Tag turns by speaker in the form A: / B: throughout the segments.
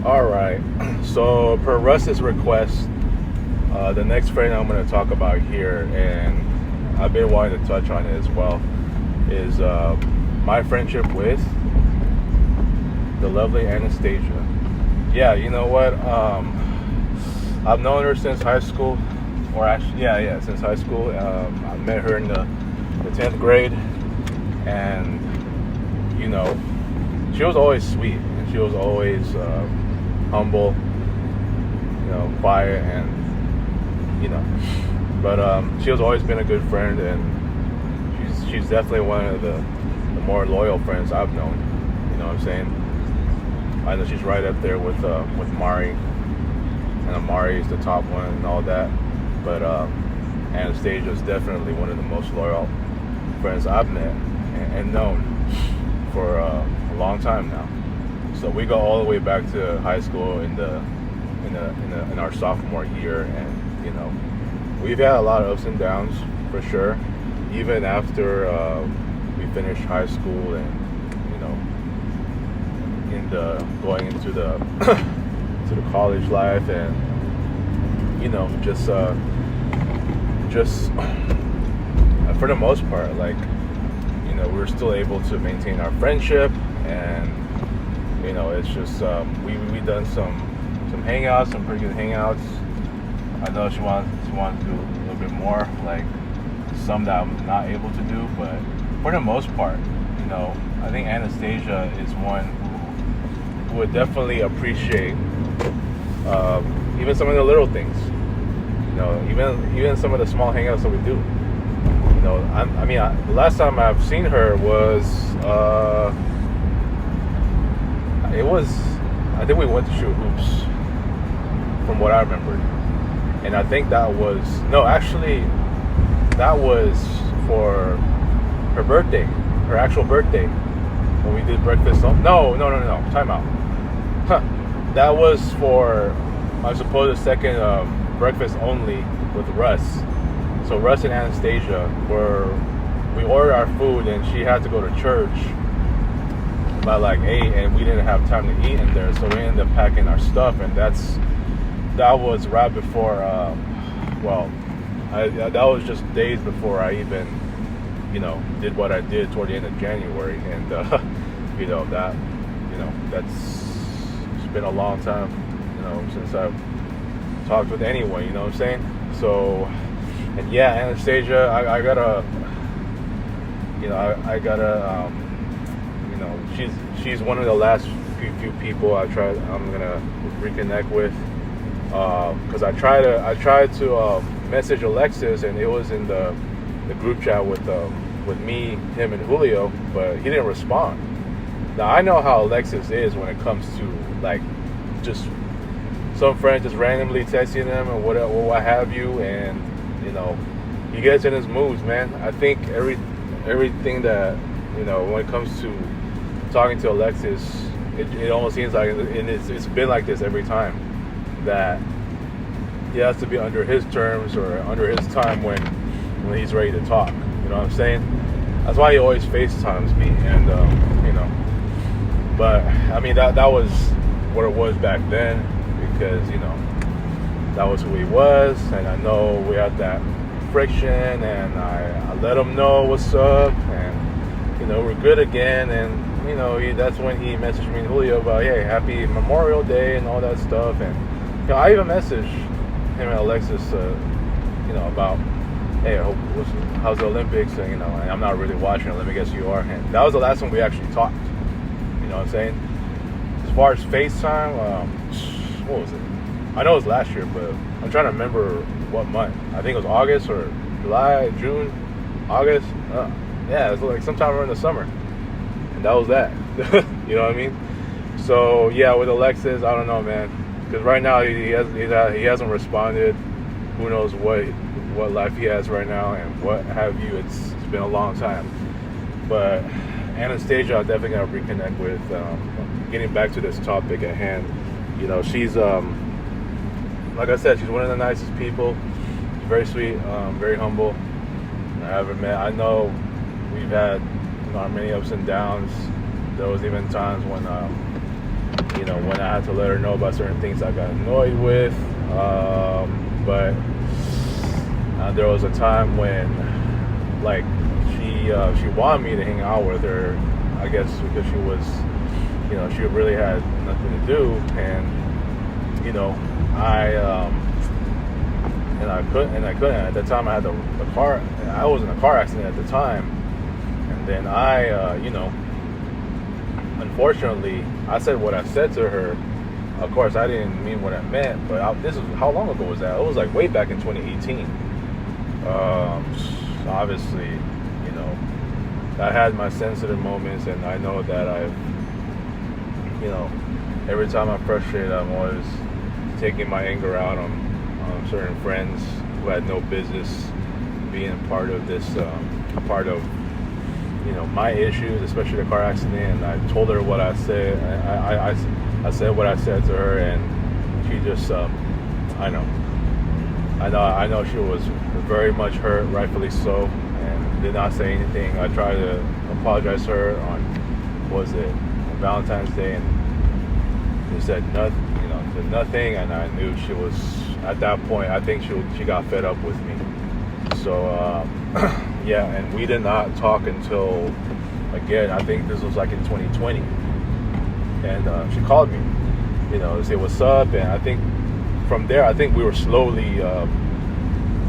A: All right. So per Russ's request, the next friend I'm going to talk about here, and I've been wanting to touch on it as well, is my friendship with the lovely Anastacia. Yeah, you know what? I've known her since high school, or actually, yeah, since high school. I met her in the 10th grade, and you know, she was always sweet, and she was always humble, quiet, and but she has always been a good friend, and she's definitely one of the more loyal friends I've known. You know what I'm saying? I know she's right up there with Mari, and Amari is the top one and all that. But Anastacia is definitely one of the most loyal friends I've met and known for a long time now. So we go all the way back to high school in our sophomore year, and we've had a lot of ups and downs for sure. Even after we finished high school and going into the to the college life, and just for the most part, like we're still able to maintain our friendship, and it's just we done some hangouts, some pretty good hangouts. I know she wants to do a little bit more, like some that I'm not able to do, but for the most part, I think Anastacia is one who would definitely appreciate even some of the little things, even some of the small hangouts that we do. The last time I've seen her was I think we went to shoot hoops, from what I remembered, and I think that was for her birthday, her actual birthday, when we did breakfast. No, time out. That was for, I suppose, the second breakfast only with Russ. So Russ and Anastacia we ordered our food, and she had to go to church by like 8, and we didn't have time to eat in there, so we ended up packing our stuff, and that was right before that was just days before I even did what I did toward the end of January, and it's been a long time since I've talked with anyone, you know what I'm saying? So, and yeah, Anastacia, I gotta she's one of the last few people I'm gonna reconnect with, because I tried to message Alexis, and it was in the group chat with me, him, and Julio, but he didn't respond. Now I know how Alexis is when it comes to like just some friend just randomly texting them or what have you, and he gets in his moods, man. I think everything that when it comes to talking to Alexis, it almost seems like, and it's been like this every time, that he has to be under his terms or under his time when he's ready to talk. You know what I'm saying? That's why he always FaceTimes me, and but I mean that was what it was back then, because that was who he was, and I know we had that friction, and I let him know what's up, and we're good again, and that's when he messaged me and Julio about, hey, happy Memorial Day and all that stuff, and I even messaged him and Alexis about, hey, how's the Olympics, and and I'm not really watching it, let me guess you are, and that was the last time we actually talked. You know what I'm saying? As far as FaceTime, what was it? I know it was last year, but I'm trying to remember what month. I think it was August or July, June, August. Yeah, it was like sometime around the summer, and that was that. You know what I mean? So yeah, with Alexis, I don't know, man, because right now he hasn't responded. Who knows what life he has right now and what have you. It's been a long time, but Anastacia, I'm definitely gonna reconnect with. Getting back to this topic at hand, she's like I said, she's one of the nicest people. She's very sweet, very humble. I ever met. I know we've had many ups and downs. There was even times when when I had to let her know about certain things I got annoyed with. But there was a time when, like, she wanted me to hang out with her, I guess because she was, she really had nothing to do, and I couldn't. At the time, I had the car. I was in a car accident at the time, and then unfortunately, I said what I said to her. Of course, I didn't mean what I meant, but this is how long ago was that? It was like way back in 2018. Obviously, I had my sensitive moments, and I know that every time I'm frustrated, I'm always taking my anger out on certain friends who had no business being part of this, my issues, especially the car accident. And I told her what I said. I said what I said to her, and she just, I know she was very much hurt, rightfully so, and did not say anything. I tried to apologize to her on Valentine's Day, and she said nothing, and I knew she was, at that point, I think she got fed up with me. So yeah, and we did not talk until, again, I think this was like in 2020, and she called me, to say what's up, and I think from there, I think we were slowly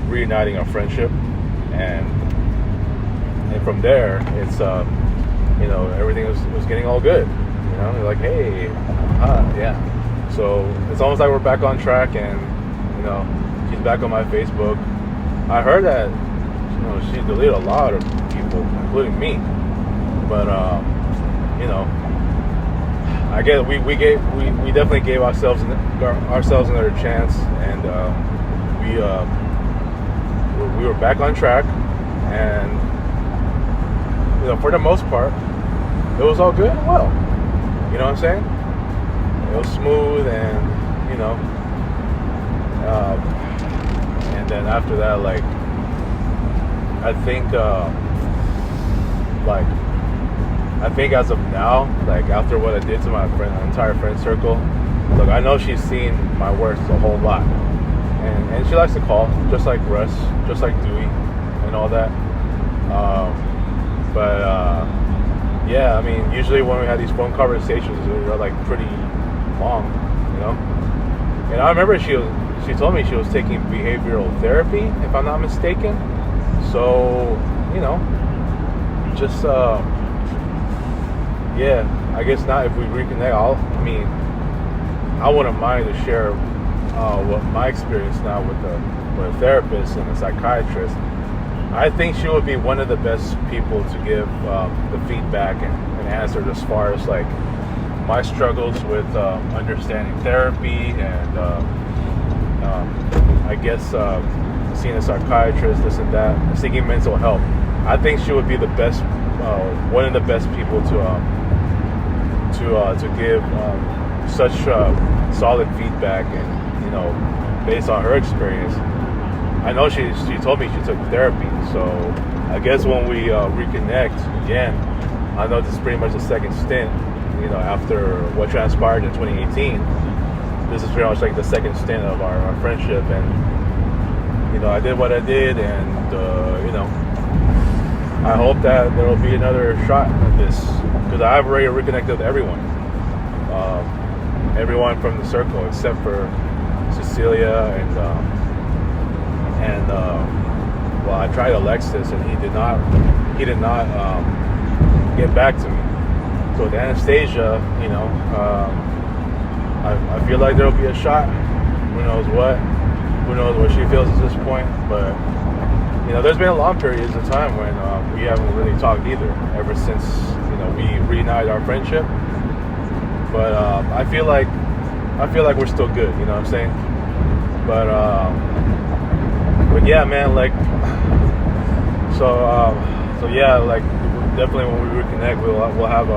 A: reuniting our friendship, and from there, it's everything was getting all good, like, hey, yeah. So it's almost like we're back on track, and she's back on my Facebook. I heard that she deleted a lot of people, including me, but I guess we definitely gave ourselves another chance, and we were back on track, and for the most part, it was all good and well. You know what I'm saying? It was smooth, and and then after that, like, I think as of now, like, after what I did to my entire friend circle, look, I know she's seen my works a whole lot, and she likes to call, just like Russ, just like Dewey, and all that. Yeah, I mean, usually when we had these phone conversations, they're like pretty long, And I remember she told me she was taking behavioral therapy, if I'm not mistaken. So, just yeah, I guess not. If we reconnect, I wouldn't mind to share what my experience now with a therapist and a psychiatrist. I think she would be one of the best people to give the feedback and answer as far as like my struggles with understanding therapy and I guess seeing a psychiatrist, this and that, seeking mental help. I think she would be the best, one of the best people to give such solid feedback, and based on her experience. I know she told me she took therapy, so I guess when we reconnect again, I know this is pretty much the second stint, after what transpired in 2018. This is pretty much like the second stint of our friendship, and I did what I did, and I hope that there will be another shot at this, because I've already reconnected with everyone from the circle except for Cecilia, and I tried Alexis, and he did not get back to me. So with Anastacia, I feel like there'll be a shot. Who knows what she feels at this point, but there's been a long periods of time when we haven't really talked either, ever since we reunited our friendship. But I feel like we're still good. You know what I'm saying? But yeah, man. Like, so yeah, like, definitely when we reconnect, we'll have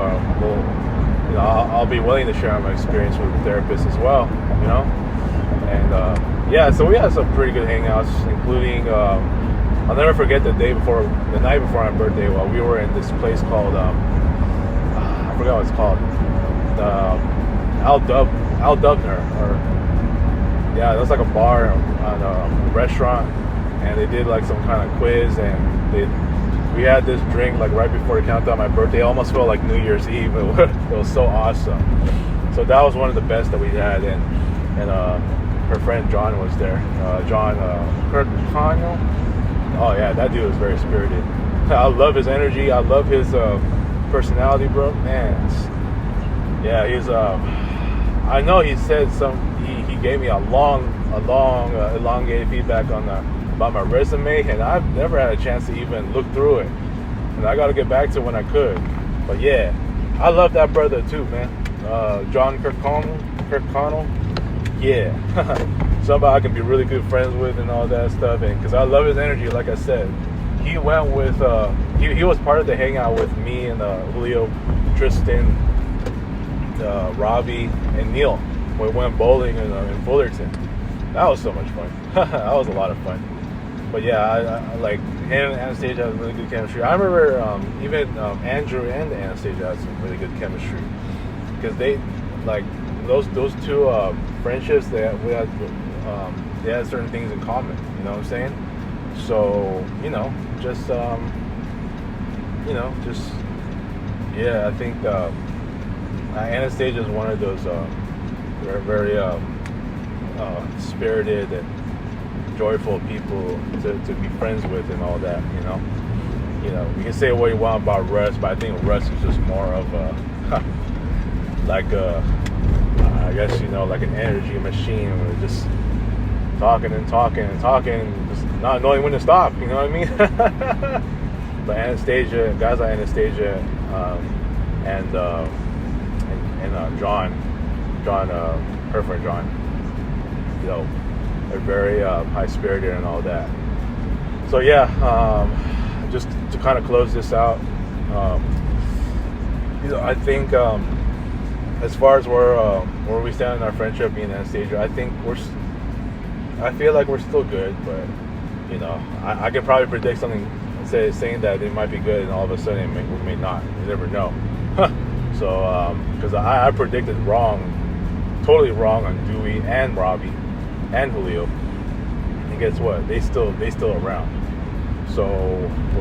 A: I'll be willing to share my experience with the therapist as well. And yeah, so we had some pretty good hangouts, including I'll never forget the night before my birthday, while we were in this place called I forgot what it's called. Al Dubner, or yeah, that's like a bar on a restaurant, and they did like some kind of quiz, and we had this drink like right before the countdown my birthday. It almost felt like New Year's Eve. It was so awesome. So that was one of the best that we had, and her friend John was there. John Kirkconnell. Oh yeah, that dude was very spirited. I love his energy. I love his personality, bro. Man, yeah, he's. I know he said he gave me a long elongated feedback on about my resume, and I've never had a chance to even look through it. And I got to get back to it when I could. But yeah, I love that brother too, man. John Kirkconnell. Yeah, somebody I can be really good friends with and all that stuff. And because I love his energy, like I said, he went with he was part of the hangout with me and Julio, Tristan, Robbie, and Neil. We went bowling in Fullerton. That was so much fun. That was a lot of fun. But yeah, I like him and Anastacia had really good chemistry. I remember even Andrew and Anastacia had some really good chemistry because they like those two friendships. They had certain things in common. You know what I'm saying? So just yeah. I think Anastacia is one of those very spirited and joyful people to be friends with and all that. You can say what you want about Russ, but I think Russ is just more of a like I guess like an energy machine, where just talking and talking and talking, and just not knowing when to stop. You know what I mean? But Anastacia, guys like Anastacia, and John, her friend John, they're very high spirited and all that. So yeah, just to kind of close this out, I think as far as where we stand in our friendship, me and Anastacia, I feel like we're still good, but I could probably predict something, saying that it might be good, and all of a sudden we may not. You never know. So because I predicted totally wrong on Dewey and Robbie and Julio, and guess what? They still around. So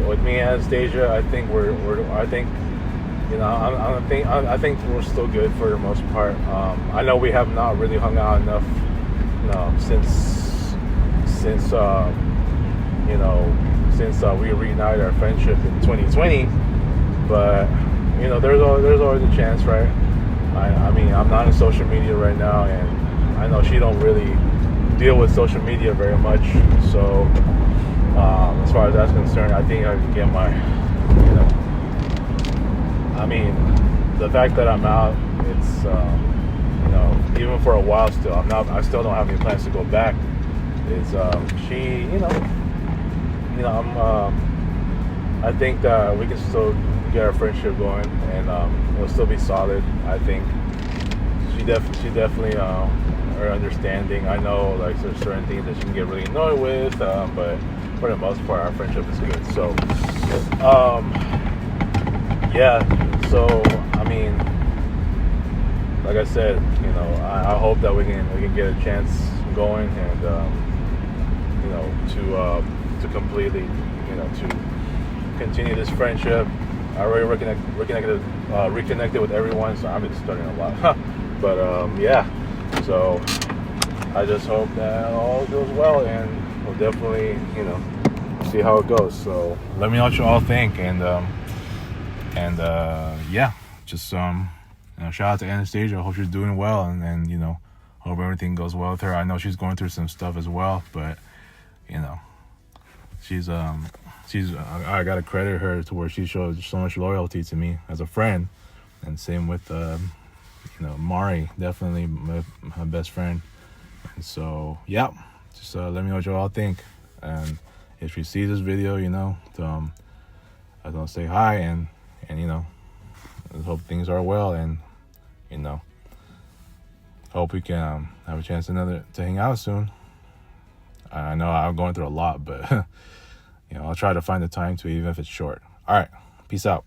A: with me and Anastacia, I think I think we're still good for the most part. I know we have not really hung out enough, since we reunited our friendship in 2020. But there's always a chance, right? I mean, I'm not on social media right now, and I know she don't really deal with social media very much. So as far as that's concerned, I think I can get my, I mean, the fact that I'm out, it's even for a while still, I still don't have any plans to go back. Is I think that we can still get our friendship going, and it'll still be solid. I think she definitely are understanding. I know like there's certain things that she can get really annoyed with, but for the most part, our friendship is good. So yeah. So I mean, like I said, I hope that we can get a chance going, and to completely, to continue this friendship. I already reconnected with everyone, so I'm just studying a lot. But yeah, so I just hope that all goes well, and we'll definitely, see how it goes. So let me know what you all think, and yeah, just shout out to Anastacia. I hope she's doing well, and hope everything goes well with her. I know she's going through some stuff as well, but she's I gotta credit her to where she showed so much loyalty to me as a friend, and same with Mari, definitely my best friend. And so yeah, just let me know what you all think, and if you see this video, I don't say hi, and I hope things are well, and hope we can have a chance to hang out soon. I know I'm going through a lot, but I'll try to find the time to, even if it's short. All right, peace out.